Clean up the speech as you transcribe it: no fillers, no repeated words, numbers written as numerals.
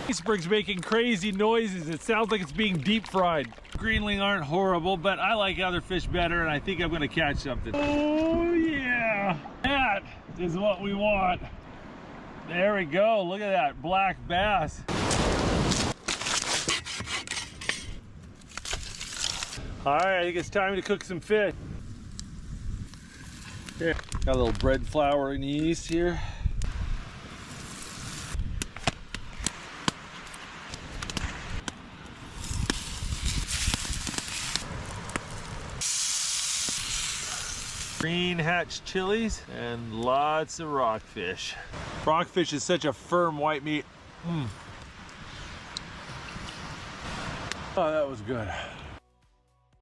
Iceberg's making crazy noises. It sounds like it's being deep fried. Greenling aren't horrible, but I like other fish better, and I think I'm gonna catch something. Oh yeah, that is what we want. There we go, look at that black bass. All right, I think it's time to cook some fish. Here, got a little bread flour and yeast here. Green hatch chilies and lots of rockfish. Rockfish is such a firm white meat. Oh, that was good.